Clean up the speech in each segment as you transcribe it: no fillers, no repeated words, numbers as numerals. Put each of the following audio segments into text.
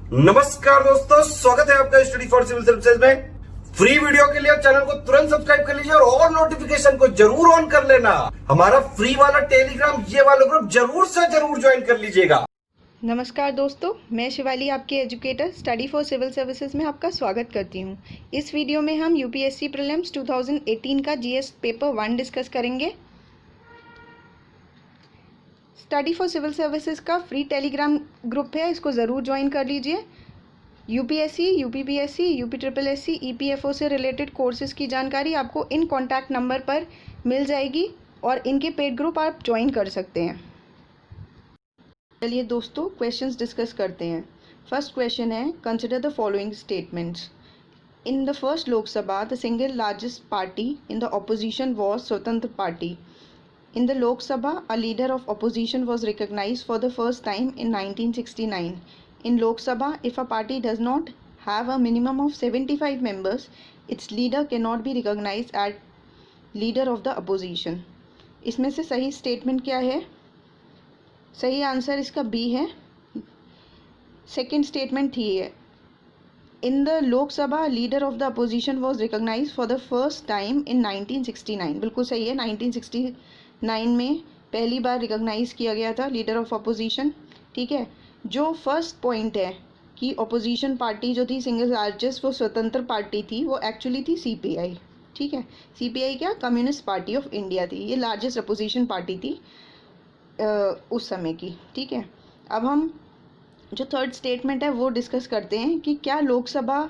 नमस्कार दोस्तों, स्वागत है आपका स्टडी फॉर सिविल सर्विसेज में। फ्री वीडियो के लिए चैनल को तुरंत सब्सक्राइब कर लीजिए और नोटिफिकेशन को जरूर ऑन कर लेना। हमारा फ्री वाला टेलीग्राम ये वाला ग्रुप जरूर से जरूर ज्वाइन कर लीजिएगा। नमस्कार दोस्तों, मैं शिवाली आपकी educator study for civil services में आपका स्वागत करती हूं। इस वीडियो में हम यूपीएससी प्रीलिम्स 2018 का जीएस पेपर 1 डिस्कस करेंगे। स्टडी फॉर सिविल सर्विसेज का फ्री टेलीग्राम ग्रुप है, इसको ज़रूर ज्वाइन कर लीजिए। UPSC, UPPSC, UP triple SC, EPFO से रिलेटेड कोर्सेज़ की जानकारी आपको इन कॉन्टैक्ट नंबर पर मिल जाएगी और इनके पेड ग्रुप आप ज्वाइन कर सकते हैं। चलिए दोस्तों, क्वेश्चंस डिस्कस करते हैं। फर्स्ट क्वेश्चन है, consider the following statements. In the first लोक सभा the single largest party in the opposition was स्वतंत्र party. In the Lok Sabha, a leader of opposition was recognized for the first time in 1969. In Lok Sabha, if a party does not have a minimum of 75 members, its leader cannot be recognized as leader of the opposition. इसमें से सही statement क्या है? सही answer इसका B है। Second statement थी है, इन the Lok Sabha leader of the opposition was recognize for the first time in 1969। बिल्कुल सही है, 1969 में पहली बार रिकॉग्नाइज किया गया था लीडर ऑफ अपोजिशन। ठीक है, जो फर्स्ट पॉइंट है कि अपोजिशन पार्टी जो थी सिंगल लार्जेस्ट, वो स्वतंत्र पार्टी थी, वो एक्चुअली थी सीपीआई। ठीक है, सीपीआई क्या, कम्युनिस्ट पार्टी ऑफ इंडिया थी, ये लार्जेस्ट अपोजिशन पार्टी थी उस समय की। ठीक है, अब हम जो थर्ड स्टेटमेंट है वो डिस्कस करते हैं कि क्या लोकसभा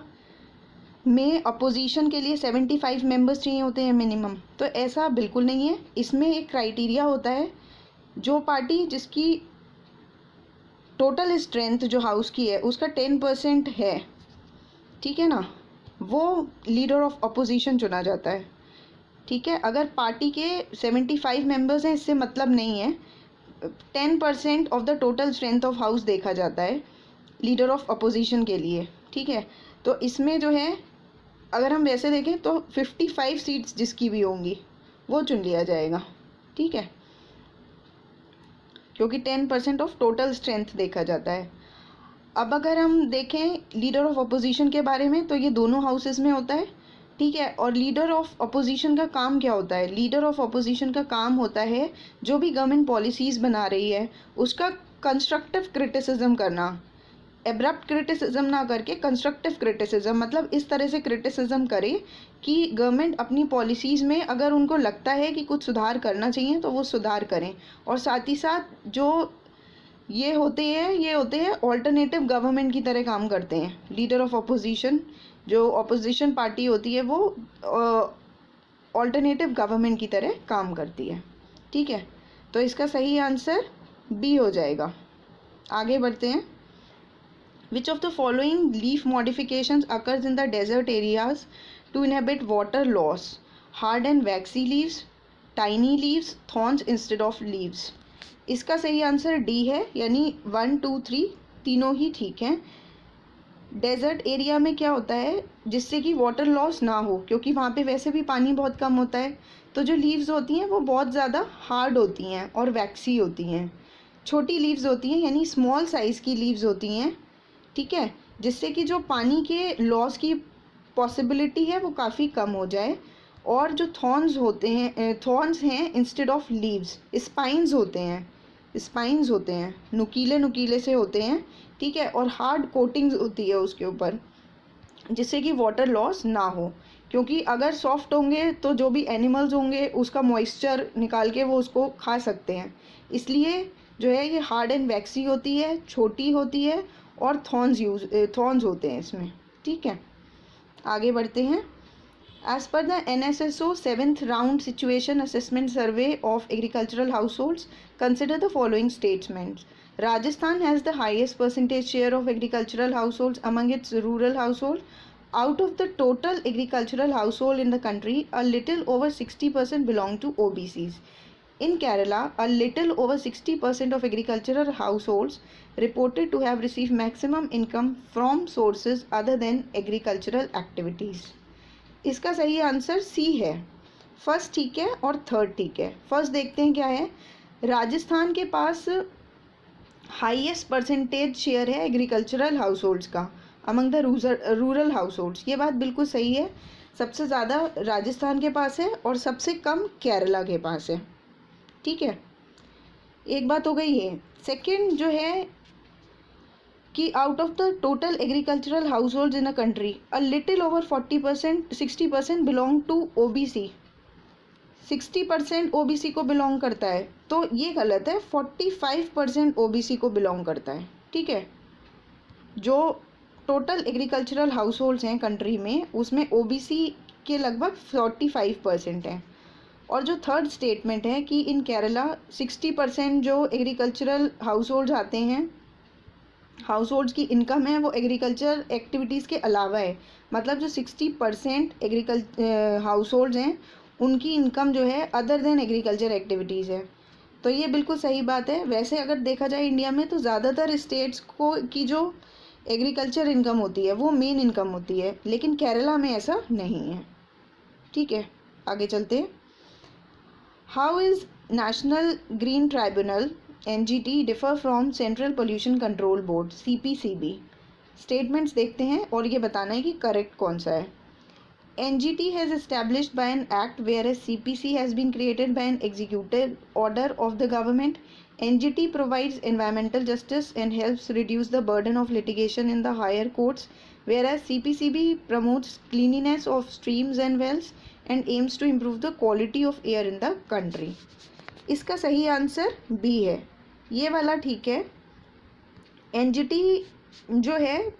में अपोजिशन के लिए 75 मेंबर्स चाहिए होते हैं मिनिमम। तो ऐसा बिल्कुल नहीं है। इसमें एक क्राइटेरिया होता है, जो पार्टी जिसकी टोटल स्ट्रेंथ जो हाउस की है उसका 10% है, ठीक है ना, वो लीडर ऑफ अपोजिशन चुना जाता है। ठीक है, अगर पार्टी के 75 मेंबर्स हैं इससे मतलब नहीं है, 10% of the total strength of house देखा जाता है लीडर ऑफ अपोजिशन के लिए। ठीक है, तो इसमें जो है अगर हम वैसे देखें तो 55 सीट्स जिसकी भी होंगी वो चुन लिया जाएगा। ठीक है, क्योंकि 10% ऑफ टोटल स्ट्रेंथ देखा जाता है। अब अगर हम देखें लीडर ऑफ अपोजिशन के बारे में, तो ये दोनों हाउसेस में होता है। ठीक है, और लीडर ऑफ अपोजिशन का काम क्या होता है? लीडर ऑफ अपोजिशन का काम होता है जो भी गवर्नमेंट पॉलिसीज़ बना रही है उसका कंस्ट्रक्टिव क्रिटिसिज्म करना। एब्रप्ट क्रिटिसिज्म ना करके कंस्ट्रक्टिव क्रिटिसिज्म, मतलब इस तरह से क्रिटिसिज्म करे कि गवर्नमेंट अपनी पॉलिसीज़ में अगर उनको लगता है कि कुछ सुधार करना चाहिए तो वो सुधार करें। और साथ ही साथ जो ये होते हैं ऑल्टरनेटिव गवर्नमेंट की तरह काम करते हैं। लीडर ऑफ अपोजिशन, जो अपोजिशन पार्टी होती है वो ऑल्टरनेटिव गवर्नमेंट की तरह काम करती है। ठीक है, तो इसका सही आंसर बी हो जाएगा। आगे बढ़ते हैं। Which of the following leaf modifications occurs in the desert areas to inhabit water loss? Hard and waxy leaves, tiny leaves, thorns instead of leaves. इसका सही आंसर डी है, यानी 1, 2, 3 तीनों ही ठीक हैं। डेजर्ट एरिया में क्या होता है, जिससे कि वाटर लॉस ना हो, क्योंकि वहाँ पे वैसे भी पानी बहुत कम होता है, तो जो लीव्स होती हैं वो बहुत ज़्यादा हार्ड होती हैं और वैक्सी होती हैं। छोटी लीव्स होती हैं, यानी स्मॉल साइज़ की लीव्स होती हैं। ठीक है, जिससे कि जो पानी के लॉस की पॉसिबिलिटी है वो काफ़ी कम हो जाए। और जो थॉर्न्स हैं इंस्टेड ऑफ लीव्स, स्पाइन्स होते हैं, नुकीले से होते हैं। ठीक है, और हार्ड कोटिंग्स होती है उसके ऊपर, जिससे कि वाटर लॉस ना हो। क्योंकि अगर सॉफ्ट होंगे तो जो भी एनिमल्स होंगे उसका मॉइस्चर निकाल के वो उसको खा सकते हैं। इसलिए जो है ये हार्ड एंड वैक्सी होती है, छोटी होती है और थॉर्न्स होते हैं इसमें। ठीक है, आगे बढ़ते हैं। As per the NSSO 7th round situation assessment survey of agricultural households, consider the following statements. Rajasthan has the highest percentage share of agricultural households among its rural households. Out of the total agricultural household in the country, a little over 60% belong to OBCs. In Kerala, a little over 60% of agricultural households reported to have received maximum income from sources other than agricultural activities. इसका सही answer C है। First ठीक है और third ठीक है। First देखते हैं क्या है। राजस्थान के पास हाईएस्ट परसेंटेज शेयर है एग्रीकल्चरल हाउस होल्ड्स का among the rural house holds. ये बात बिल्कुल सही है। सबसे ज़्यादा राजस्थान के पास है और सबसे कम केरला के पास है। ठीक है, एक बात हो गई ये। सेकंड जो है कि out of the total agricultural households in a country a little over 40% 60% belong to OBC. 60% OBC को बिलोंग करता है, तो ये गलत है। 45% ओबीसी को बिलोंग करता है। ठीक है, जो टोटल एग्रीकल्चरल हाउस होल्ड्स हैं कंट्री में उसमें ओबीसी के लगभग 45% हैं। और जो थर्ड स्टेटमेंट है कि इन केरला 60% जो एग्रीकल्चरल हाउस होल्ड्स आते हैं, हाउस होल्ड्स की इनकम है वो एग्रीकल्चर एक्टिविटीज़ के अलावा है। मतलब जो 60% हाउस होल्ड्स हैं उनकी इनकम जो है अदर देन एग्रीकल्चर एक्टिविटीज़ है। तो ये बिल्कुल सही बात है। वैसे अगर देखा जाए इंडिया में तो ज़्यादातर स्टेट्स को की जो एग्रीकल्चर इनकम होती है वो मेन इनकम होती है, लेकिन केरला में ऐसा नहीं है। ठीक है, आगे चलते हैं। How is national green tribunal NGT differ from central pollution control board CPCB? Statements देखते हैं और ये बताना है कि करेक्ट कौन सा है। NGT has established by an act whereas CPC has been created by an executive order of the government. NGT provides environmental justice and helps reduce the burden of litigation in the higher courts, whereas CPCB promotes cleanliness of streams and wells and aims to improve the quality of air in the country. इसका सही answer B है, ये वाला ठीक है। NGT जो है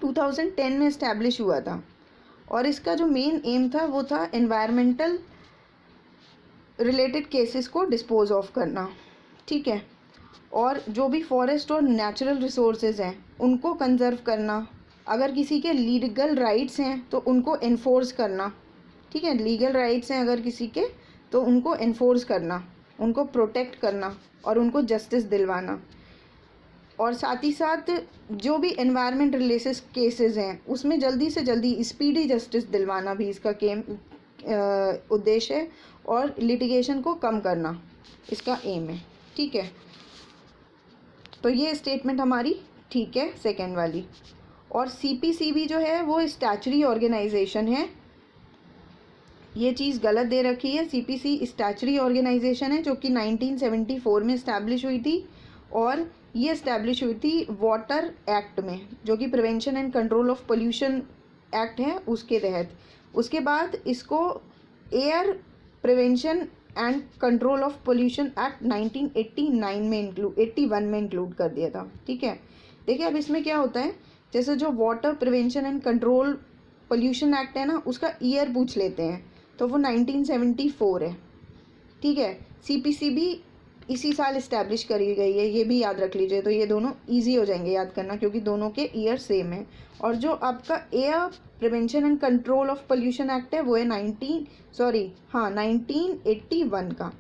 2010 में इस्टेब्लिश हुआ था और इसका जो मेन एम था वो था एनवायरमेंटल रिलेटेड केसेस को डिस्पोज ऑफ करना। ठीक है, और जो भी फॉरेस्ट और नेचुरल रिसोर्सेज हैं उनको कंजर्व करना। अगर किसी के लीगल राइट्स हैं तो उनको एनफोर्स करना। ठीक है, लीगल राइट्स हैं अगर किसी के तो उनको एनफोर्स करना, उनको प्रोटेक्ट करना और उनको जस्टिस दिलवाना। और साथ ही साथ जो भी एनवायरनमेंट रिलेटेड केसेस हैं उसमें जल्दी से जल्दी स्पीडी जस्टिस दिलवाना भी इसका उद्देश्य है और लिटिगेशन को कम करना इसका एम है। ठीक है, तो ये स्टेटमेंट हमारी ठीक है, सेकेंड वाली। और CPCB जो है वो स्टैचुटरी ऑर्गेनाइजेशन है, ये चीज़ गलत दे रखी है। CPC स्टैचुटरी ऑर्गेनाइजेशन है जो कि 1974 में इस्टेब्लिश हुई थी और ये इस्टेब्लिश हुई थी वाटर एक्ट में, जो कि prevention and control of pollution act है उसके तहत। उसके बाद इसको air prevention and control of pollution act 1981 में इंक्लूड कर दिया था। ठीक है, देखिए अब इसमें क्या होता है, जैसे जो water prevention and control pollution act है ना उसका ईयर पूछ लेते हैं तो वो 1974 है। ठीक है, CPCB इसी साल इस्टेब्लिश करी गई है, ये भी याद रख लीजिए। तो ये दोनों इजी हो जाएंगे याद करना क्योंकि दोनों के ईयर सेम है। और जो आपका air prevention and control of pollution act है वो है 1981 का।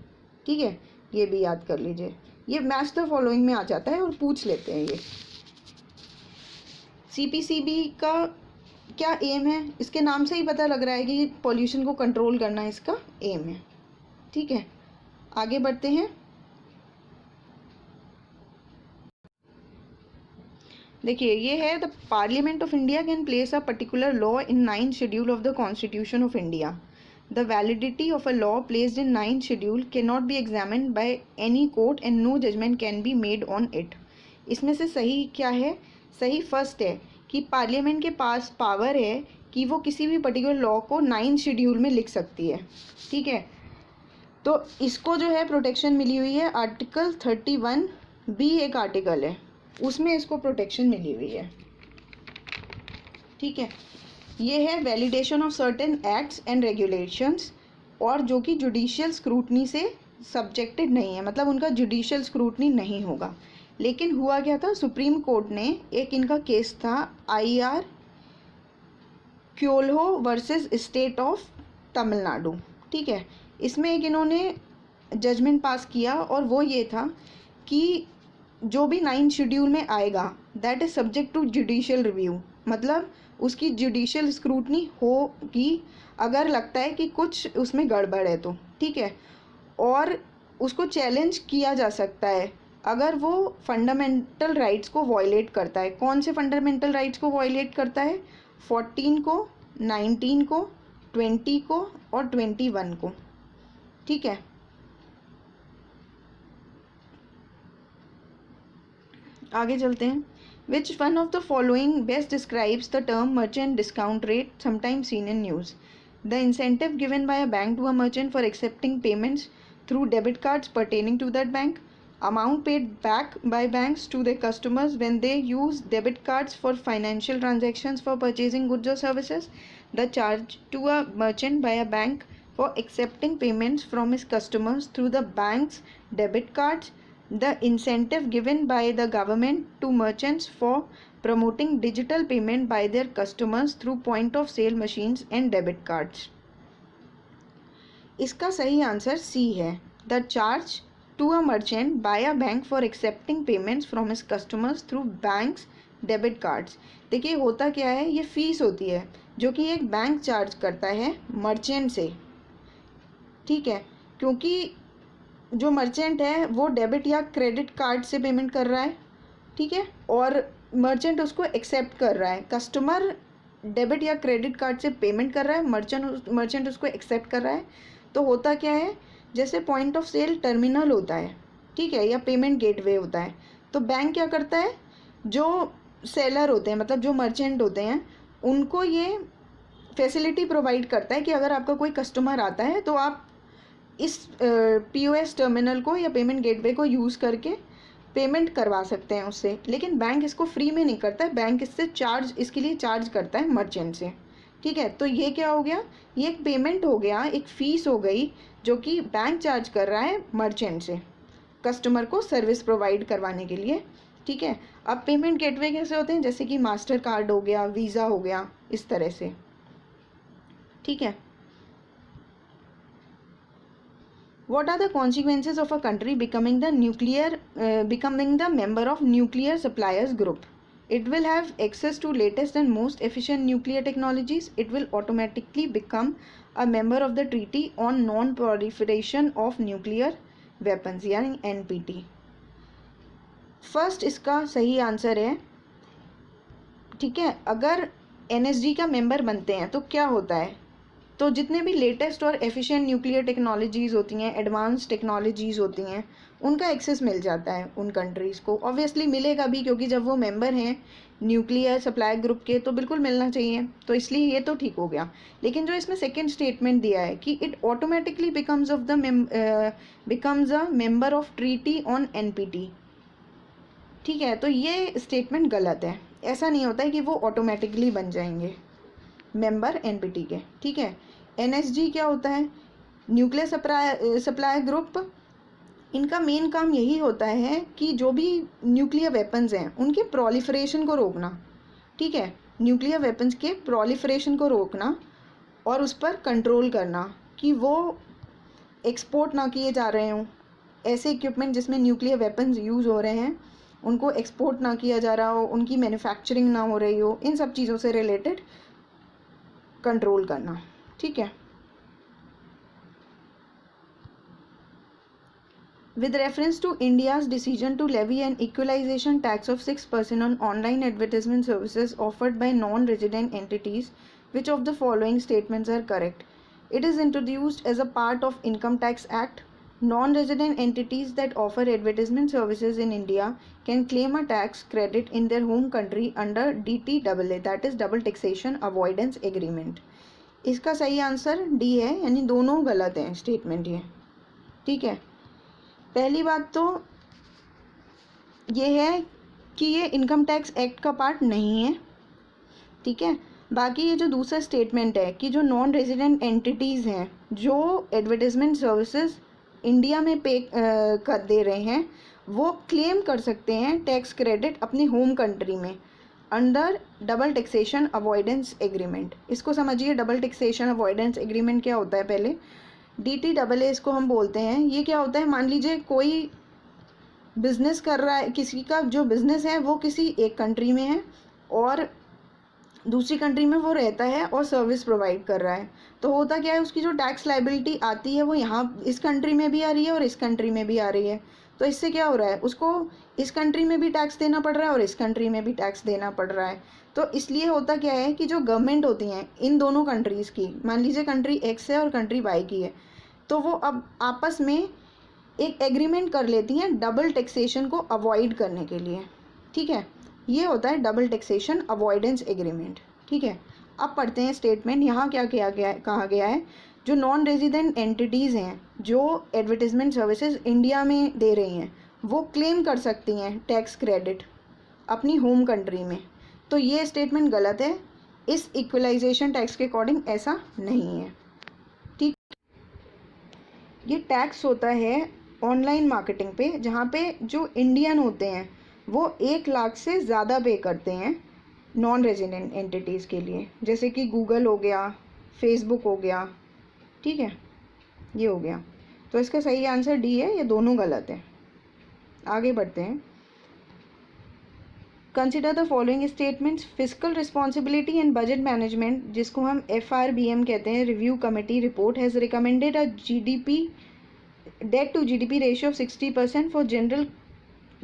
ठीक है, ये भी याद कर लीजिए, ये मैच द फॉलोइंग में आ जाता है और पूछ लेते हैं। ये CPCB का क्या एम है, इसके नाम से ही पता लग रहा है कि पोल्यूशन को कंट्रोल करना इसका एम है। ठीक है, आगे बढ़ते हैं। देखिए ये है, the Parliament of India can place a particular law in 9th schedule of the Constitution of India. The validity of a law placed in 9th schedule can not be examined by any court and no judgment can be made on it. इसमें से सही क्या है? सही first है कि parliament के पास power है कि वो किसी भी पर्टिकुलर लॉ को 9th शेड्यूल में लिख सकती है। ठीक है, तो इसको जो है प्रोटेक्शन मिली हुई है, आर्टिकल 31B एक आर्टिकल है उसमें इसको प्रोटेक्शन मिली हुई है। ठीक है, ये है validation of certain acts and regulations और जो कि जुडिशियल स्क्रूटनी से सब्जेक्टेड नहीं है, मतलब उनका जुडिशियल स्क्रूटनी नहीं होगा। लेकिन हुआ क्या था, सुप्रीम कोर्ट ने एक इनका केस था IR Coelho versus state of Tamil Nadu. ठीक है, इसमें एक इन्होंने जजमेंट पास किया और वो ये था कि जो भी 9th शेड्यूल में आएगा that is subject to judicial review, मतलब उसकी जुडिशियल स्क्रूटनी होगी अगर लगता है कि कुछ उसमें गड़बड़ है तो। ठीक है, और उसको चैलेंज किया जा सकता है अगर वो फंडामेंटल राइट्स को वॉयलेट करता है। कौन से फंडामेंटल राइट्स को वॉयलेट करता है? 14 को, 19 को, 20 को और 21 को। ठीक है, आगे चलते हैं। Which one of the following best describes the term merchant discount rate, sometimes seen in news? The incentive given by a bank to a merchant for accepting payments through debit cards pertaining to that bank, amount paid back by banks to their customers when they use debit cards for financial transactions for purchasing goods or services, the charge to a merchant by a bank for accepting payments from his customers through the bank's debit cards, the incentive given by the government to merchants for promoting digital payment by their customers through point of sale machines and debit cards. इसका सही answer C है, the charge to a merchant by a bank for accepting payments from his customers through banks debit cards. देखिए होता क्या है, ये fees होती है जो कि एक बैंक चार्ज करता है मर्चेंट से। ठीक है, क्योंकि जो मर्चेंट है वो डेबिट या क्रेडिट कार्ड से पेमेंट कर रहा है। ठीक है, और मर्चेंट उसको एक्सेप्ट कर रहा है। कस्टमर डेबिट या क्रेडिट कार्ड से पेमेंट कर रहा है, मर्चेंट उसको एक्सेप्ट कर रहा है। तो होता क्या है, जैसे पॉइंट ऑफ सेल टर्मिनल होता है, ठीक है, या पेमेंट गेटवे होता है, तो बैंक क्या करता है, जो सेलर होते हैं मतलब जो मर्चेंट होते हैं उनको ये फैसिलिटी प्रोवाइड करता है कि अगर आपका कोई कस्टमर आता है तो आप इस POS टर्मिनल को या पेमेंट गेटवे को यूज़ करके पेमेंट करवा सकते हैं उससे। लेकिन बैंक इसको फ्री में नहीं करता है, बैंक इसके लिए चार्ज करता है मर्चेंट से। ठीक है, तो ये क्या हो गया, ये एक पेमेंट हो गया, एक फ़ीस हो गई जो कि बैंक चार्ज कर रहा है मर्चेंट से कस्टमर को सर्विस प्रोवाइड करवाने के लिए। ठीक है, अब पेमेंट गेटवे कैसे होते हैं, जैसे कि मास्टर कार्ड हो गया, वीज़ा हो गया, इस तरह से। ठीक है, What are the consequences of a country becoming the member of nuclear suppliers group? It will have access to latest and most efficient nuclear technologies. It will automatically become a member of the Treaty on Non-Proliferation of Nuclear Weapons यानी NPT. First इसका सही answer है। ठीक है, अगर NSG का member बनते हैं तो क्या होता है, तो जितने भी लेटेस्ट और एफिशिएंट न्यूक्लियर टेक्नोलॉजीज़ होती हैं, एडवांस टेक्नोलॉजीज़ होती हैं, उनका एक्सेस मिल जाता है उन कंट्रीज़ को। ऑब्वियसली मिलेगा भी, क्योंकि जब वो मेंबर हैं न्यूक्लियर सप्लाई ग्रुप के तो बिल्कुल मिलना चाहिए, तो इसलिए ये तो ठीक हो गया। लेकिन जो इसमें सेकेंड स्टेटमेंट दिया है कि it automatically becomes a member of treaty on NPT, ठीक है, तो ये स्टेटमेंट गलत है। ऐसा नहीं होता है कि वो ऑटोमेटिकली बन जाएंगे मेंबर NPT के। ठीक है, NSG क्या होता है, न्यूक्लियर सप्लाई ग्रुप, इनका मेन काम यही होता है कि जो भी न्यूक्लियर वेपन्स हैं उनके प्रोलिफरेशन को रोकना। ठीक है, न्यूक्लियर वेपन्स के प्रोलिफरेशन को रोकना और उस पर कंट्रोल करना कि वो एक्सपोर्ट ना किए जा रहे हों। ऐसे इक्विपमेंट जिसमें न्यूक्लियर वेपन्स यूज़ हो रहे हैं उनको एक्सपोर्ट ना किया जा रहा हो, उनकी मैन्युफैक्चरिंग ना हो रही हो, इन सब चीज़ों से रिलेटेड कंट्रोल करना। ठीक है, with reference to India's decision to levy an equalization tax of 6% on online advertisement services offered by non-resident entities, which of the following statements are correct? It is introduced as a part of Income Tax Act. Non-resident entities that offer advertisement services in India can claim a tax credit in their home country under DTAA, that is Double Taxation Avoidance Agreement. इसका सही answer D है, यानी दोनों गलत हैं statement ये। ठीक है, पहली बात तो ये है कि ये इनकम टैक्स एक्ट का पार्ट नहीं है। ठीक है, बाकी ये जो दूसरा स्टेटमेंट है कि जो नॉन रेजिडेंट एंटिटीज़ हैं जो एडवर्टाइजमेंट सर्विसेज इंडिया में पे कर दे रहे हैं, वो क्लेम कर सकते हैं टैक्स क्रेडिट अपनी होम कंट्री में under double taxation avoidance agreement. इसको समझिए, डबल टैक्सेशन अवॉइडेंस एग्रीमेंट क्या होता है। पहले DTAA इसको हम बोलते हैं। ये क्या होता है, मान लीजिए कोई बिज़नेस कर रहा है, किसी का जो बिज़नेस है वो किसी एक कंट्री में है और दूसरी कंट्री में वो रहता है और सर्विस प्रोवाइड कर रहा है, तो होता क्या है, उसकी जो टैक्स लाइबिलिटी आती है वो यहाँ इस कंट्री में भी आ रही है और इस कंट्री में भी आ रही है। तो इससे क्या हो रहा है, उसको इस कंट्री में भी टैक्स देना पड़ रहा है और इस कंट्री में भी टैक्स देना पड़ रहा है। तो इसलिए होता क्या है कि जो गवर्नमेंट होती हैं इन दोनों कंट्रीज़ की, मान लीजिए कंट्री एक्स है और कंट्री वाई की है, तो वो अब आपस में एक एग्रीमेंट कर लेती हैं डबल टैक्सेशन को अवॉइड करने के लिए। ठीक है, ये होता है डबल टैक्सेशन अवॉइडेंस एग्रीमेंट। ठीक है, अब पढ़ते हैं स्टेटमेंट। यहाँ क्या किया गया, कहा गया है जो नॉन रेजिडेंट एंटिटीज़ हैं जो एडवर्टीजमेंट सर्विसेज इंडिया में दे रही हैं वो क्लेम कर सकती हैं टैक्स क्रेडिट अपनी होम कंट्री में। तो ये स्टेटमेंट गलत है, इस इक्वलाइजेशन टैक्स के अकॉर्डिंग ऐसा नहीं है। ठीक, ये टैक्स होता है ऑनलाइन मार्केटिंग पे, जहाँ पे जो इंडियन होते हैं वो 1 लाख से ज़्यादा पे करते हैं नॉन रेजिडेंट एंटिटीज़ के लिए, जैसे कि गूगल हो गया, फेसबुक हो गया। ठीक है, ये हो गया। तो इसका सही आंसर डी है, ये दोनों गलत है। आगे बढ़ते हैं। Consider the following statements. Physical responsibility and budget management, जिसको हम FRBM कहते हैं, review committee report has recommended a debt to GDP ratio of 60% for general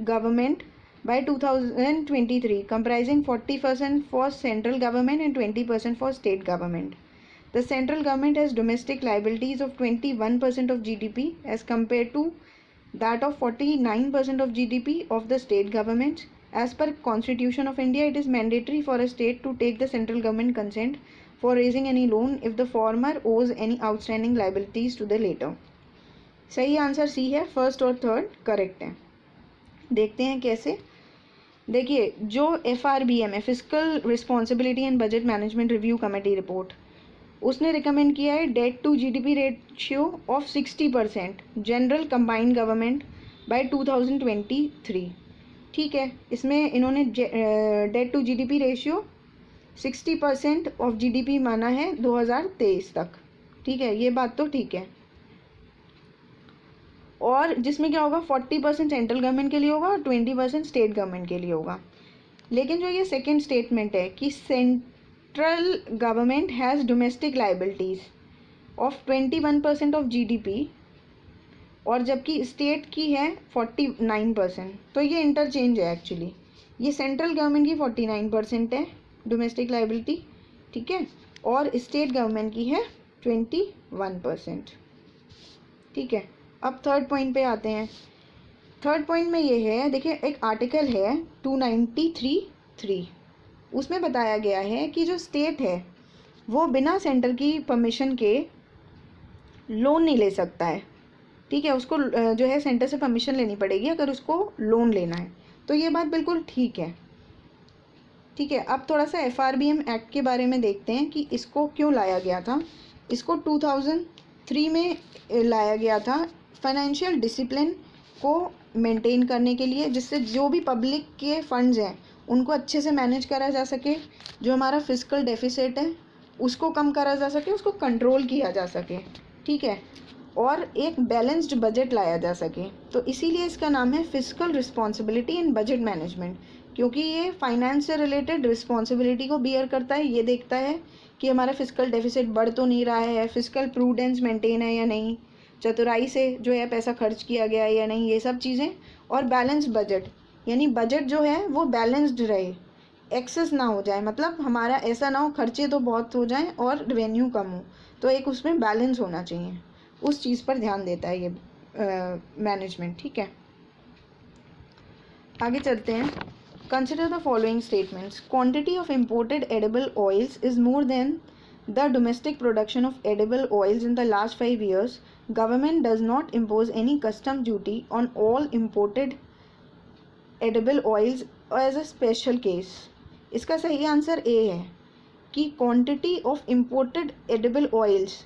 government by 2023, comprising 40% for central government and 20% for state government. The central government has domestic liabilities of 21% of GDP as compared to that of 49% of GDP of the state governments. As per Constitution of India, it is mandatory for a state to take the central government consent for raising any loan if the former owes any outstanding liabilities to the latter. सही answer C है, first और third correct है। देखते हैं कैसे। देखिए, जो FRBM है, physical responsibility and budget management review committee report, उसने रिकमेंड किया है debt to GDP ratio of 60% general combined government by 2023। ठीक है, इसमें इन्होंने debt to GDP ratio 60% of GDP माना है 2023 तक। ठीक है, ये बात तो ठीक है। और जिसमें क्या होगा, 40% सेंट्रल गवर्नमेंट के लिए होगा और 20% स्टेट गवर्नमेंट के लिए होगा। लेकिन जो ये सेकंड स्टेटमेंट है कि central government has domestic liabilities of 21% of GDP और जबकि स्टेट की है 49%, तो ये इंटरचेंज है एक्चुअली। ये सेंट्रल गवर्नमेंट की 49% है डोमेस्टिक लाइबिलिटी, ठीक है, और स्टेट गवर्नमेंट की है 21%। ठीक है, अब थर्ड पॉइंट पे आते हैं। थर्ड पॉइंट में ये है, देखिए एक आर्टिकल है 293(3), उसमें बताया गया है कि जो स्टेट है वो बिना सेंटर की परमिशन के लोन नहीं ले सकता है। ठीक है, उसको जो है सेंटर से परमिशन लेनी पड़ेगी अगर उसको लोन लेना है। तो ये बात बिल्कुल ठीक है। ठीक है, अब थोड़ा सा FRBM एक्ट के बारे में देखते हैं कि इसको क्यों लाया गया था। इसको 2003 में लाया गया था फाइनेंशियल डिसिप्लिन को मेंटेन करने के लिए, जिससे जो भी पब्लिक के फंड्स हैं उनको अच्छे से मैनेज करा जा सके, जो हमारा फिजिकल डेफिसिट है उसको कम करा जा सके, उसको कंट्रोल किया जा सके। ठीक है, और एक बैलेंस्ड बजट लाया जा सके। तो इसीलिए इसका नाम है physical responsibility and budget management, क्योंकि ये फाइनेंस से रिलेटेड रिस्पॉन्सिबिलिटी को बियर करता है। ये देखता है कि हमारा फिजिकल डेफिसिट बढ़ तो नहीं रहा है, फिजिकल प्रूडेंस मेंटेन है या नहीं, चतुराई से जो है पैसा खर्च किया गया है या नहीं, ये सब चीज़ें। और बैलेंस बजट, यानी बजट जो है वो बैलेंस्ड रहे, एक्सेस ना हो जाए, मतलब हमारा ऐसा ना हो खर्चे तो बहुत हो जाएं और रेवेन्यू कम हो, तो एक उसमें बैलेंस होना चाहिए, उस चीज़ पर ध्यान देता है ये मैनेजमेंट। ठीक है, आगे चलते हैं। Consider the following statements. Quantity of imported edible oils is more than the domestic production of edible oils in the last 5 years. Government does not impose any custom duty on all imported edible oils as a special case. इसका सही answer ए है कि quantity of imported edible oils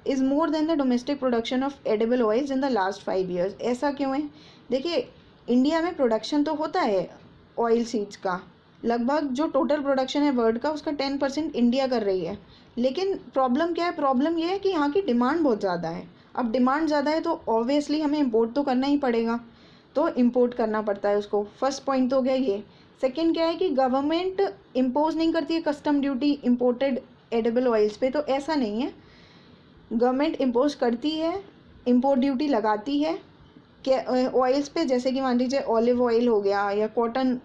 is more than the domestic production of edible oils in the last 5 years. ऐसा क्यों है? देखिए, India में production तो होता है ऑयल सीड्स का, लगभग जो टोटल प्रोडक्शन है वर्ल्ड का उसका 10% इंडिया कर रही है। लेकिन प्रॉब्लम क्या है? प्रॉब्लम ये है कि यहाँ की डिमांड बहुत ज़्यादा है। अब डिमांड ज़्यादा है तो ऑब्वियसली हमें इंपोर्ट तो करना ही पड़ेगा, तो इंपोर्ट करना पड़ता है उसको। फर्स्ट पॉइंट तो हो गया ये। सेकंड क्या है कि गवर्नमेंट इम्पोज नहीं करती है custom duty imported edible oils पे, तो ऐसा नहीं है, गवर्नमेंट इम्पोज करती है, इम्पोर्ट ड्यूटी लगाती है ऑयल्स पे, जैसे कि मान लीजिए ऑलिव ऑयल हो गया या कॉटन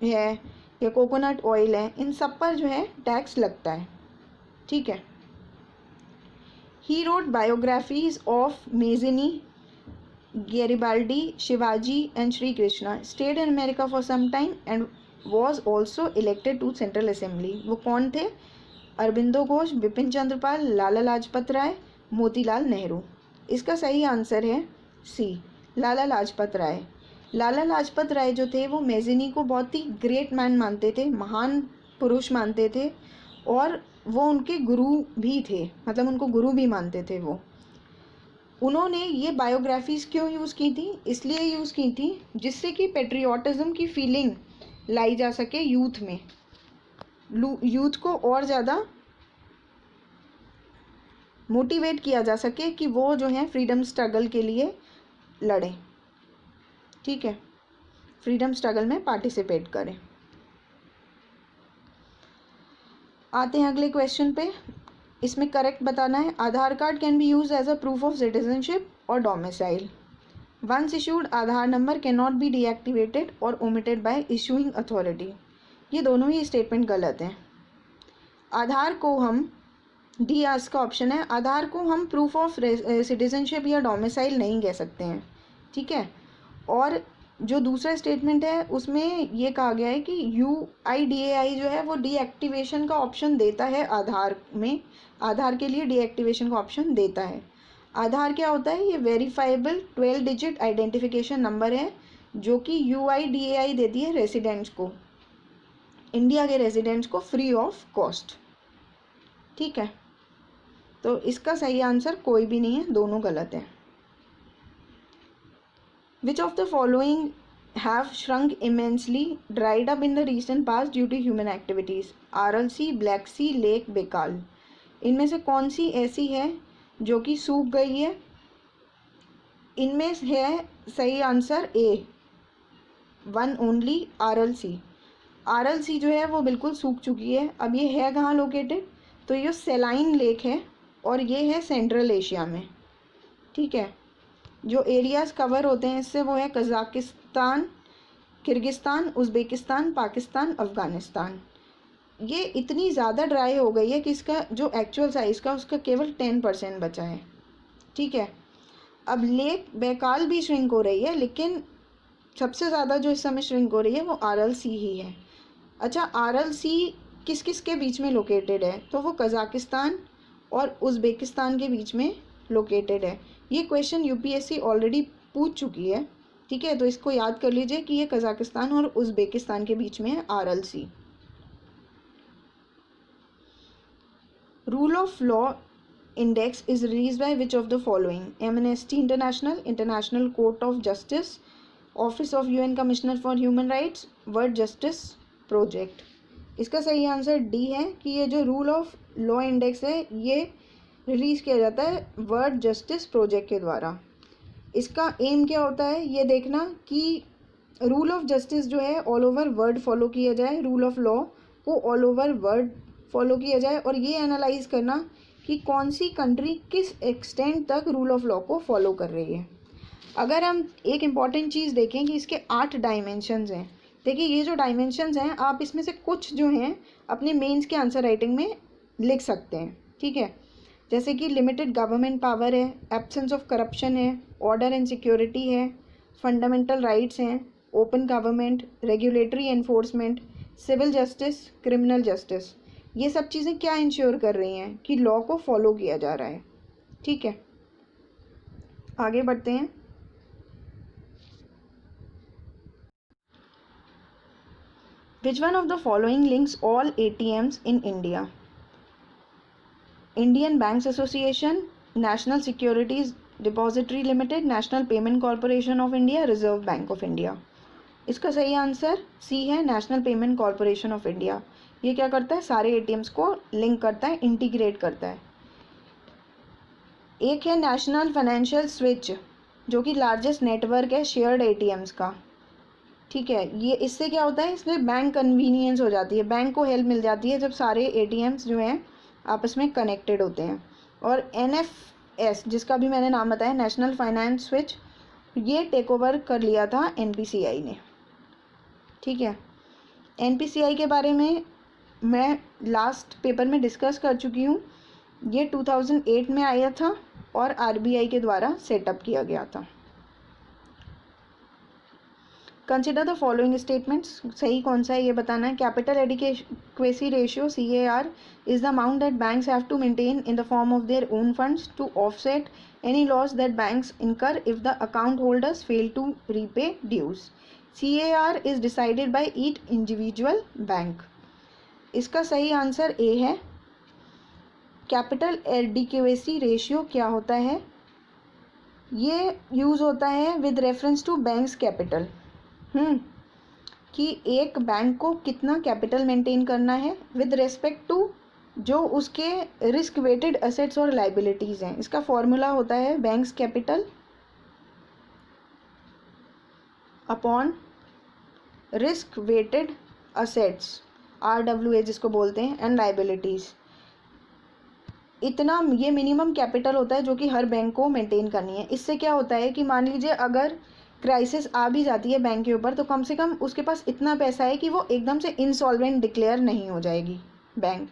है या कोकोनट ऑयल है, इन सब पर जो है टैक्स लगता है। ठीक है। He wrote biographies of Mazzini, Garibaldi, Shivaji and Shri Krishna, stayed in America for some time and was also elected to central assembly. वो कौन थे? अरबिंदो घोष, बिपिन चंद्र पाल, लाला लाजपत राय, मोतीलाल नेहरू। इसका सही आंसर है सी, लाला लाजपत राय। लाला लाजपत राय जो थे वो मेजिनी को बहुत ही ग्रेट मैन मानते थे, महान पुरुष मानते थे, और वो उनके गुरु भी थे, मतलब उनको गुरु भी मानते थे वो। उन्होंने ये बायोग्राफीज़ क्यों यूज़ की थी? इसलिए यूज़ की थी जिससे कि पेट्रियाटिज़म की फीलिंग लाई जा सके यूथ में, यूथ को और ज़्यादा मोटिवेट किया जा सके कि वो जो है फ्रीडम स्ट्रगल के लिए लड़ें। ठीक है, फ्रीडम स्ट्रगल में पार्टिसिपेट करें। आते हैं अगले क्वेश्चन पे। इसमें करेक्ट बताना है। Aadhaar card can be use as a proof of citizenship और domicile. Once issued Aadhaar number can not be deactivated और ओमिटेड बाय इशूइंग अथॉरिटी। ये दोनों ही स्टेटमेंट गलत हैं। आधार को हम, डी आज का ऑप्शन है, आधार को हम प्रूफ ऑफ सिटीजनशिप या डोमिसाइल नहीं कह सकते हैं। ठीक है। और जो दूसरा स्टेटमेंट है उसमें ये कहा गया है कि UIDAI जो है वो डीएक्टिवेशन का ऑप्शन देता है आधार में, आधार के लिए डीएक्टिवेशन का ऑप्शन देता है। आधार क्या होता है? ये वेरीफाइबल 12 डिजिट आइडेंटिफिकेशन नंबर है जो कि UIDAI देती है रेसिडेंट्स को, इंडिया के रेजिडेंट्स को फ्री ऑफ कॉस्ट। ठीक है, तो इसका सही आंसर कोई भी नहीं है, दोनों गलत हैं। Which of the following have shrunk immensely, dried up in the recent past due to human activities? Aral Sea, Black Sea, lake, Baikal. इनमें से कौन सी ऐसी है जो कि सूख गई है? इनमें है सही आंसर ए, वन ओनली, आरल सी। आरल सी जो है वो बिल्कुल सूख चुकी है। अब ये है कहाँ लोकेटेड? तो ये सेलाइन लेक है और ये है सेंट्रल एशिया में। ठीक है। जो एरियाज़ कवर होते हैं इससे वो है Kazakhstan, Kyrgyzstan, Uzbekistan, Pakistan, Afghanistan. ये इतनी ज़्यादा ड्राई हो गई है कि इसका जो एक्चुअल साइज़ का उसका केवल 10% बचा है। ठीक है। अब लेक बेकाल भी श्रिंक हो रही है, लेकिन सबसे ज़्यादा जो इस समय श्रिंक हो रही है वो आरल सी ही है। अच्छा, आरल सी किस किस के बीच में लोकेटेड है? तो वो कज़ाकिस्तान और उज़्बेकिस्तान के बीच में लोकेटेड है। ये क्वेश्चन UPSC ऑलरेडी पूछ चुकी है। ठीक है, तो इसको याद कर लीजिए कि ये कज़ाकिस्तान और उज़्बेकिस्तान के बीच में है Aral Sea. Rule of law index is release by which of the following? Amnesty International, International Court of Justice, office of UN commissioner for human rights, world justice project. इसका सही answer D है कि ये जो rule of law index है ये release किया जाता है वर्ल्ड जस्टिस प्रोजेक्ट के द्वारा। इसका एम क्या होता है? ये देखना कि रूल ऑफ जस्टिस जो है ऑल ओवर वर्ल्ड फॉलो किया जाए, रूल ऑफ लॉ को ऑल ओवर वर्ल्ड फॉलो किया जाए, और ये एनालाइज करना कि कौन सी कंट्री किस एक्सटेंट तक रूल ऑफ लॉ को फॉलो कर रही है। अगर हम एक इम्पॉर्टेंट चीज़ देखें कि इसके 8 डायमेंशंस हैं। देखिए, ये जो डायमेंशंस हैं आप इसमें से कुछ जो हैं अपने मेंस के आंसर राइटिंग में लिख सकते हैं। ठीक है, जैसे कि लिमिटेड गवर्नमेंट पावर है, एब्सेंस ऑफ करप्शन है, ऑर्डर एंड सिक्योरिटी है, फंडामेंटल राइट्स हैं, open government, regulatory enforcement, civil justice, criminal justice. ये सब चीज़ें क्या इंश्योर कर रही हैं कि लॉ को फॉलो किया जा रहा है। ठीक है, आगे बढ़ते हैं। Which one of the following links all ATMs in India? Indian Banks Association, National Securities Depository Limited, National Payment Corporation of India, Reserve Bank of India। इसका सही आंसर सी है, national payment corporation of India. ये क्या करता है? सारे ATMs को link करता है, इंटीग्रेट करता है। एक है नेशनल फाइनेंशियल स्विच जो कि लार्जेस्ट नेटवर्क है शेयर्ड ATMs का। ठीक है। ये इससे क्या होता है, इसमें बैंक कन्वीनियंस हो जाती है, बैंक को हेल्प मिल जाती है जब सारे एटीएम्स जो हैं आपस में कनेक्टेड होते हैं। और एनएफएस जिसका भी मैंने नाम बताया, नेशनल फाइनेंस स्विच, ये टेक ओवर कर लिया था एनपीसीआई ने। ठीक है। एनपीसीआई के बारे में मैं लास्ट पेपर में डिस्कस कर चुकी हूँ। ये 2008 में आया था और आरबीआई के द्वारा सेटअप किया गया था। कंसिडर द फॉलोइंग स्टेटमेंट्स, सही कौन सा है ये बताना है। Capital adequacy ratio CAR is the amount that banks have to maintain in the form of their own funds to offset any loss that banks incur if the account holders fail to repay dues. CAR is decided by each individual bank. इसका सही answer ए है। Capital adequacy ratio क्या होता है, ये use होता है with reference to banks capital, कि एक बैंक को कितना कैपिटल मेंटेन करना है विद रेस्पेक्ट टू जो उसके रिस्क वेटेड असेट्स और लाइबिलिटीज़ हैं। इसका फॉर्मूला होता है banks capital upon risk weighted assets, RWA जिसको बोलते हैं, एंड लाइबिलिटीज़। इतना ये मिनिमम कैपिटल होता है जो कि हर बैंक को मेंटेन करनी है। इससे क्या होता है कि मान लीजिए अगर क्राइसिस आ भी जाती है बैंक के ऊपर, तो कम से कम उसके पास इतना पैसा है कि वो एकदम से इंसॉल्वेंट डिक्लेयर नहीं हो जाएगी बैंक।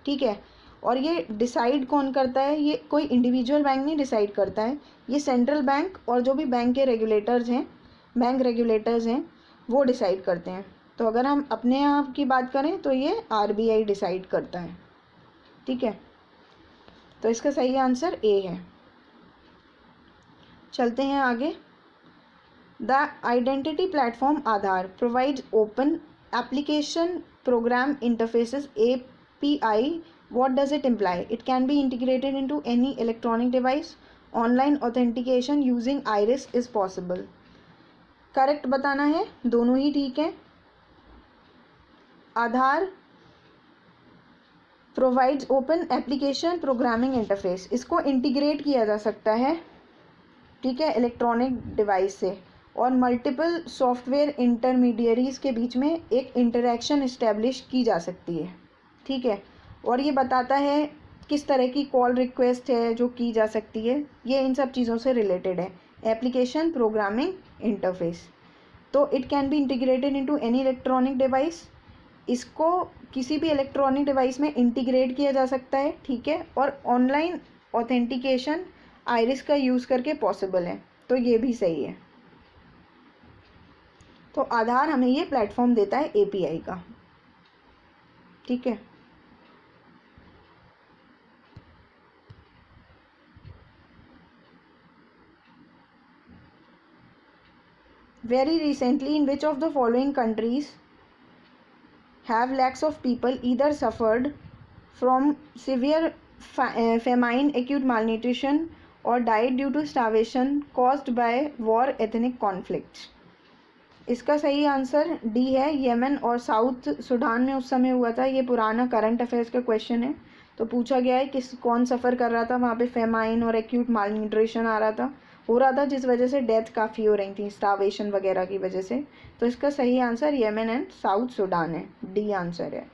ठीक है। और ये डिसाइड कौन करता है, ये कोई इंडिविजुअल बैंक नहीं डिसाइड करता है, ये सेंट्रल बैंक और जो भी बैंक के रेगुलेटर्स हैं, बैंक रेगुलेटर्स हैं, वो डिसाइड करते हैं। तो अगर हम अपने यहाँ की बात करें तो ये RBI डिसाइड करता है। ठीक है। तो इसका सही आंसर ए है। चलते हैं आगे। The identity platform Aadhaar provides open application program interfaces API. What does it imply? It can be integrated into any electronic device. Online authentication using iris is possible. Correct बताना है, दोनों ही ठीक है। Aadhaar provides open application programming interface, इसको integrate किया जा सकता है, ठीक है, इलेक्ट्रॉनिक डिवाइस से, और मल्टीपल सॉफ्टवेयर इंटरमीडियरीज के बीच में एक इंटरेक्शन इस्टेब्लिश की जा सकती है। ठीक है। और ये बताता है किस तरह की कॉल रिक्वेस्ट है जो की जा सकती है, ये इन सब चीज़ों से रिलेटेड है। एप्लीकेशन प्रोग्रामिंग इंटरफेस, तो it can be integrated into any electronic device, इसको किसी भी इलेक्ट्रॉनिक डिवाइस में इंटीग्रेट किया जा सकता है। ठीक है। और ऑनलाइन ऑथेंटिकेशन आइरिस का यूज़ करके पॉसिबल है, तो ये भी सही है। तो आधार हमें ये प्लेटफॉर्म देता है API का। ठीक है। Very recently, in which of the following countries have lakhs of people either suffered from severe famine, acute malnutrition, or died due to starvation caused by war, ethnic conflicts? इसका सही answer D है, येमन और south Sudan में उस समय हुआ था। ये पुराना करंट अफेयर्स का क्वेश्चन है, तो पूछा गया है कौन सफ़र कर रहा था वहाँ पे, फेमाइन और एक्यूट मालन्यूट्रिशन हो रहा था जिस वजह से डेथ काफ़ी हो रही थी, स्टार्वेशन वगैरह की वजह से। तो इसका सही answer Yemen and South Sudan है, डी आंसर है।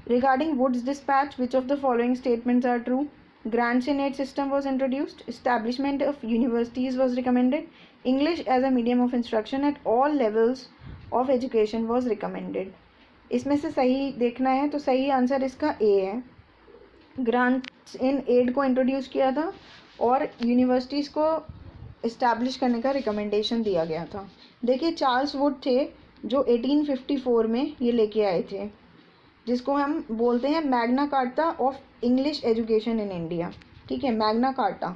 Regarding Wood's dispatch, which of the following statements are true? Grants in aid system was introduced. Establishment of universities was recommended. English as a medium of instruction at all levels of education was recommended. इसमें से सही देखना है तो सही answer इसका ए है। Grants in aid को इंट्रोड्यूस किया था और यूनिवर्सिटीज़ को इस्टेब्लिश करने का रिकमेंडेशन दिया गया था। देखिए चार्ल्स वुड थे जो 1854 में ये लेके आए थे, जिसको हम बोलते हैं Magna carta of English education in India. ठीक है, मैग्ना कार्टा।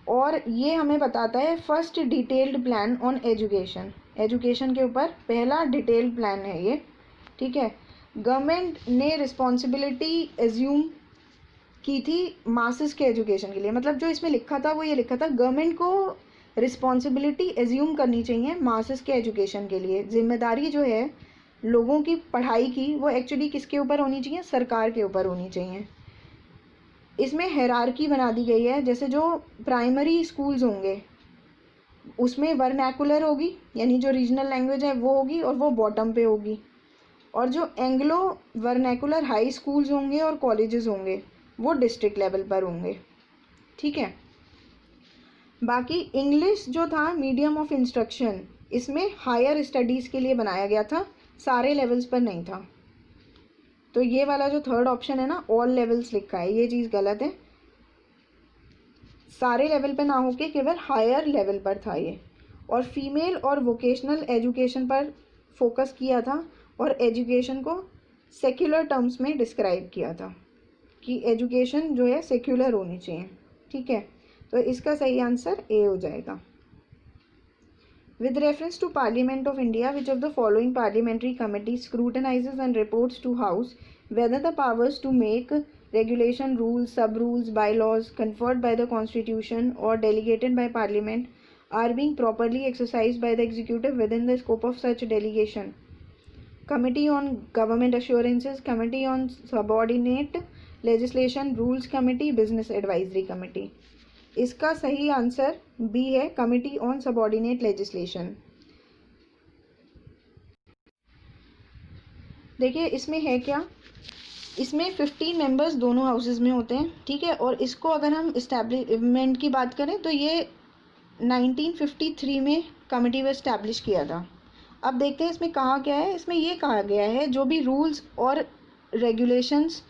और ये हमें बताता है first detailed plan on education के ऊपर पहला डिटेल्ड प्लान है ये। ठीक है, गवर्नमेंट ने रिस्पॉन्सिबिलिटी एज्यूम की थी मासेस के एजुकेशन के लिए। मतलब जो इसमें लिखा था वो ये लिखा था, गवर्नमेंट को रिस्पॉन्सिबिलिटी एज्यूम करनी चाहिए मासेस के एजुकेशन के लिए। जिम्मेदारी जो है लोगों की पढ़ाई की वो एक्चुअली किसके ऊपर होनी चाहिए? सरकार के ऊपर होनी चाहिए। इसमें हायरार्की बना दी गई है, जैसे जो प्राइमरी स्कूल्स होंगे उसमें वर्नैकुलर होगी, यानी जो रीजनल लैंग्वेज है वो होगी, और वो बॉटम पे होगी। और जो एंग्लो वर्नैकुलर हाई स्कूल्स होंगे और कॉलेजेस होंगे वो डिस्ट्रिक्ट लेवल पर होंगे। ठीक है। बाकी इंग्लिश जो था मीडियम ऑफ इंस्ट्रक्शन, इसमें हायर स्टडीज़ के लिए बनाया गया था, सारे लेवल्स पर नहीं था। तो ये वाला जो थर्ड ऑप्शन है ना, ऑल लेवल्स लिखा है, ये चीज़ गलत है। सारे लेवल पे ना होके केवल हायर लेवल पर था ये। और फीमेल और वोकेशनल एजुकेशन पर फोकस किया था, और एजुकेशन को सेक्युलर टर्म्स में डिस्क्राइब किया था कि एजुकेशन जो है सेक्युलर होनी चाहिए। ठीक है, तो इसका सही आंसर ए हो जाएगा। With reference to Parliament of India, which of the following parliamentary committee scrutinizes and reports to House whether the powers to make regulation, rules, sub-rules, bylaws conferred by the Constitution or delegated by Parliament are being properly exercised by the Executive within the scope of such delegation? Committee on Government Assurances, Committee on Subordinate Legislation, Rules Committee, Business Advisory Committee. इसका सही answer B है, committee on subordinate legislation. देखिए इसमें है क्या, इसमें 15 members दोनों houses में होते हैं। ठीक है, और इसको अगर हम इस्टेब्लिशमेंट की बात करें तो ये 1953 में कमिटी को इस्टेब्लिश किया था। अब देखते हैं इसमें कहा क्या है। इसमें ये कहा गया है जो भी रूल्स और रेगुलेशंस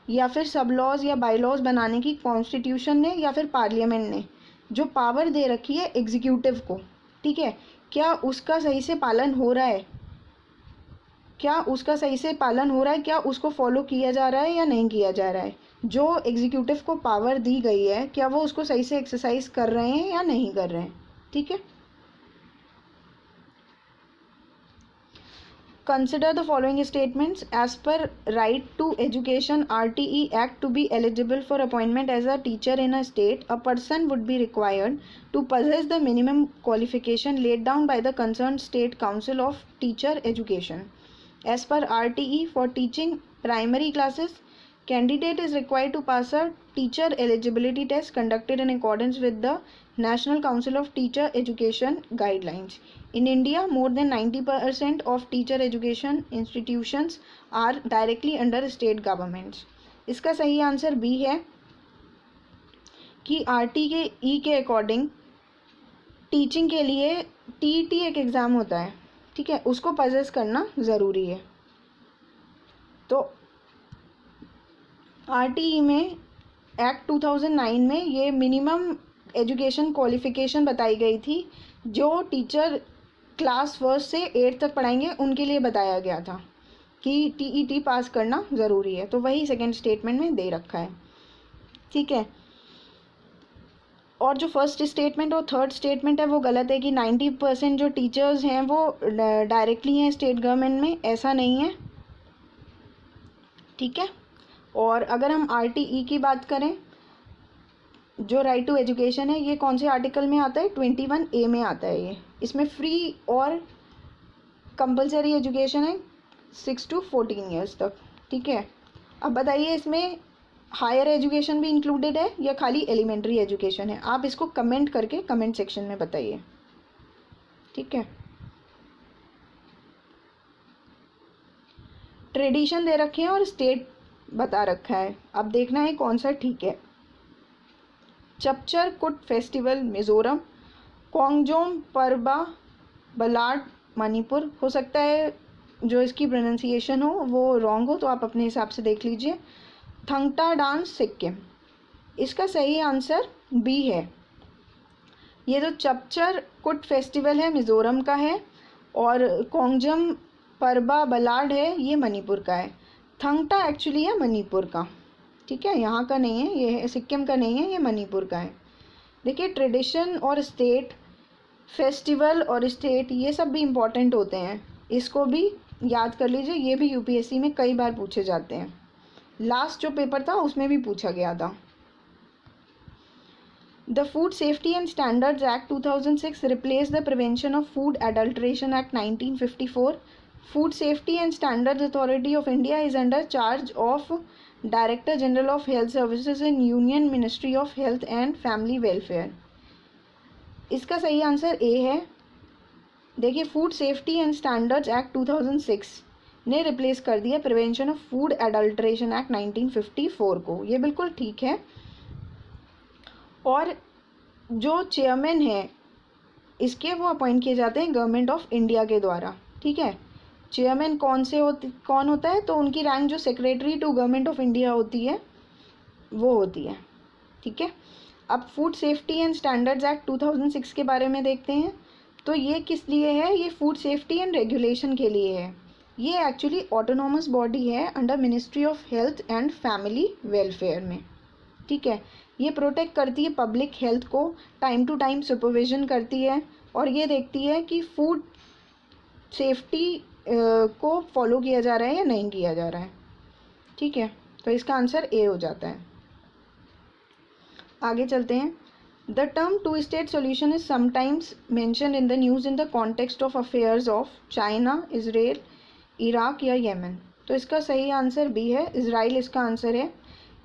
या फिर सब लॉज या बाई लॉज बनाने की कॉन्स्टिट्यूशन ने या फिर पार्लियामेंट ने जो पावर दे रखी है एग्जीक्यूटिव को, ठीक है, क्या उसका सही से पालन हो रहा है, क्या उसका सही से पालन हो रहा है, क्या उसको फॉलो किया जा रहा है या नहीं किया जा रहा है। जो एग्जीक्यूटिव को पावर दी गई है क्या वो उसको सही से एक्सरसाइज कर रहे हैं या नहीं कर रहे हैं। ठीक है, Consider the following statements. As per Right to Education RTE Act, to be eligible for appointment as a teacher in a state, a person would be required to possess the minimum qualification laid down by the concerned state council of teacher education. As per RTE, for teaching primary classes, candidate is required to pass a teacher eligibility test conducted in accordance with the National Council of Teacher Education guidelines. In India, more than 90% of teacher education institutions are directly under state governments. इसका सही answer B है कि RTE के according teaching के लिए TET एक exam होता है, ठीक है, उसको पजेस करना ज़रूरी है। तो RTE में एक्ट 2009 में ये मिनिमम एजुकेशन क्वालिफिकेशन बताई गई थी जो टीचर क्लास फर्स्ट से 8 तक पढ़ाएंगे उनके लिए बताया गया था कि TET पास करना ज़रूरी है। तो वही सेकंड स्टेटमेंट में दे रखा है। ठीक है, और जो फर्स्ट स्टेटमेंट और थर्ड स्टेटमेंट है वो गलत है कि 90% जो टीचर्स हैं वो डायरेक्टली हैं स्टेट गवर्नमेंट में, ऐसा नहीं है। ठीक है, और अगर हम RTE की बात करें, जो राइट टू एजुकेशन है ये कौन से आर्टिकल में आता है, 21A में आता है ये। इसमें फ्री और कंपलसरी एजुकेशन है 6 to 14 ईयर्स तक। ठीक है, अब बताइए इसमें हायर एजुकेशन भी इंक्लूडेड है या खाली एलिमेंट्री एजुकेशन है। आप इसको कमेंट करके कमेंट सेक्शन में बताइए। ठीक है, ट्रेडिशन दे रखे हैं और स्टेट बता रखा है, अब देखना है कौन सा ठीक है। चपचर कुट फेस्टिवल मिज़ोरम, कोंगजोम परबा बलाड मणिपुर। हो सकता है जो इसकी प्रोनाउंसिएशन हो वो रॉन्ग हो, तो आप अपने हिसाब से देख लीजिए। थंगटा डांस सिक्किम, इसका सही आंसर बी है। ये जो चपचर कुट फेस्टिवल है मिज़ोरम का है, और कोंगजम परबा बलाड है ये मणिपुर का है। थंगटा एक्चुअली है मणिपुर का, ठीक है, यहाँ का नहीं है, ये सिक्किम का नहीं है, ये मणिपुर का है। देखिए ट्रेडिशन और स्टेट, फेस्टिवल और स्टेट ये सब भी इम्पॉर्टेंट होते हैं, इसको भी याद कर लीजिए। ये भी UPSC में कई बार पूछे जाते हैं, लास्ट जो पेपर था उसमें भी पूछा गया था। The food safety and standards act 2006 replace the prevention of food adulteration act 1954. Food Safety and Standards Authority of India is under charge of Director General of Health Services in Union Ministry of Health and Family Welfare. इसका सही answer ए है। देखिए, food safety and standards act 2006 ने replace कर दिया prevention of food adulteration act 1954 को। ये बिल्कुल ठीक है। और जो चेयरमैन है इसके, वो अपॉइंट किए जाते हैं गवर्नमेंट ऑफ इंडिया के द्वारा। ठीक है, चेयरमैन कौन होता है, तो उनकी रैंक जो secretary to government of India होती है वो होती है। ठीक है, अब food safety and standards act 2006 के बारे में देखते हैं। तो ये किस लिए है? ये फूड सेफ्टी एंड रेगुलेशन के लिए है। ये एक्चुअली ऑटोनॉमस बॉडी है under ministry of health and family welfare में। ठीक है, ये प्रोटेक्ट करती है पब्लिक हेल्थ को, टाइम टू टाइम सुपरविजन करती है और ये देखती है कि फूड सेफ्टी को फॉलो किया जा रहा है या नहीं किया जा रहा है। ठीक है, तो इसका आंसर ए हो जाता है। आगे चलते हैं। The term two state solution is sometimes mention in the news in the context of affairs of China, Israel, Iraq या येमन। तो इसका सही आंसर बी है, इजराइल इसका आंसर है।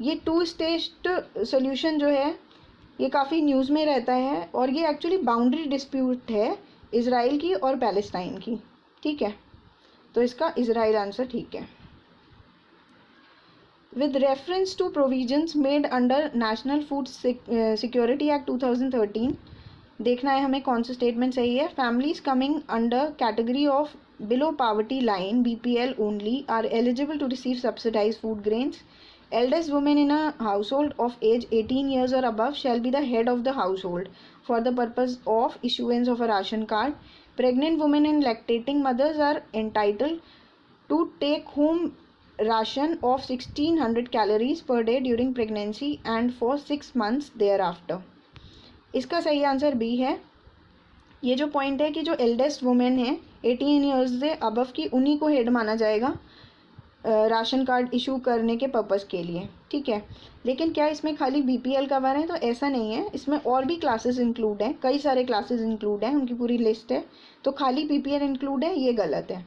ये टू स्टेट सोल्यूशन जो है ये काफ़ी न्यूज़ में रहता है और ये एक्चुअली बाउंड्री डिस्प्यूट है इजराइल की और पैलेस्टाइन की। ठीक है, तो इसका इजराइल आंसर ठीक है। With reference to provisions made under National Food Security Act 2013, देखना है हमें कौन सा स्टेटमेंट सही है। Families coming under category of below poverty line BPL only are eligible to receive subsidized food grains. Eldest woman in a household of age 18 years or above shall be the head of the household for the purpose of issuance of a ration card. Pregnant women and lactating mothers are entitled to take home ration of 1600 calories per day during pregnancy and for 6 months thereafter. इसका सही answer B है। ये जो point है कि जो eldest women है 18 years से अबव की, उन्हीं को हेड माना जाएगा राशन कार्ड इशू करने के पर्पज़ के लिए। ठीक है, लेकिन क्या इसमें खाली बीपीएल कवर है? तो ऐसा नहीं है, इसमें और भी क्लासेस इंक्लूड हैं, कई सारे क्लासेस इंक्लूड हैं, उनकी पूरी लिस्ट है। तो खाली बीपीएल इंक्लूड है, ये गलत है।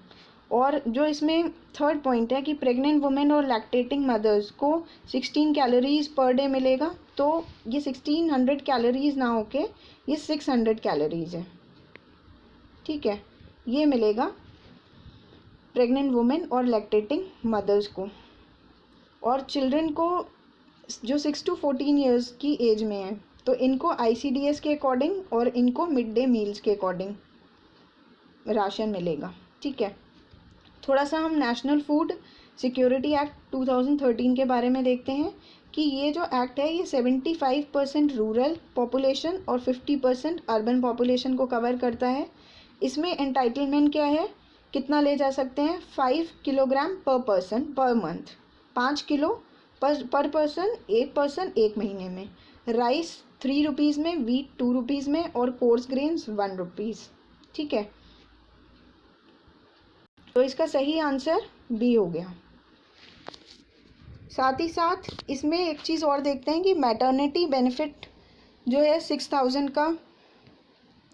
और जो इसमें थर्ड पॉइंट है कि प्रेग्नेंट वुमेन और लैक्टेटिंग मदर्स को 16 कैलोरीज पर डे मिलेगा, तो ये 1600 कैलोरीज ना होके ये 600 कैलोरीज है। ठीक है, ये मिलेगा प्रेग्नेंट वुमेन और लैक्टेटिंग मदर्स को। और चिल्ड्रन को जो 6 to 14 ईयर्स की एज में है, तो इनको ICDS के अकॉर्डिंग और इनको मिड डे मील्स के अकॉर्डिंग राशन मिलेगा। ठीक है, थोड़ा सा हम नेशनल फूड सिक्योरिटी एक्ट 2013 के बारे में देखते हैं कि ये जो एक्ट है ये 75% रूरल पॉपुलेशन और 50% अर्बन पॉपुलेशन को कवर करता है। इसमें एंटाइटलमेंट क्या है, कितना ले जा सकते हैं? 5 किलोग्राम पर पर्सन पर मंथ, 5 किलो पर पर्सन, एक पर्सन एक महीने में। राइस 3 रुपीज़ में, वीट 2 रुपीज़ में और कोर्स ग्रेन्स 1 रुपीज़। ठीक है, तो इसका सही आंसर बी हो गया। साथ ही साथ इसमें एक चीज़ और देखते हैं कि मैटरनिटी बेनिफिट जो है 6000 का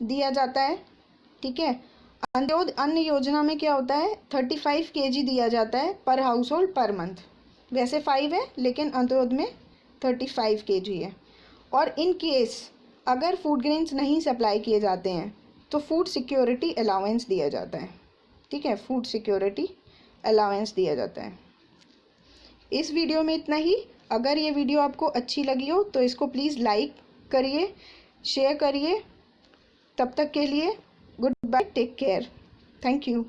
दिया जाता है। ठीक है, अंत्योदय अन्न योजना में क्या होता है, 35 kg दिया जाता है पर हाउस होल्ड पर मंथ। वैसे 5 है लेकिन अंत्योदय में 35 kg है। और इन केस अगर फूड ग्रेन्स नहीं सप्लाई किए जाते हैं तो फूड सिक्योरिटी अलाउंस दिया जाता है। ठीक है, फूड सिक्योरिटी अलाउंस दिया जाता है। इस वीडियो में इतना ही। अगर ये वीडियो आपको अच्छी लगी हो तो इसको प्लीज़ लाइक करिए, शेयर करिए। तब तक के लिए good bye, take care, thank you.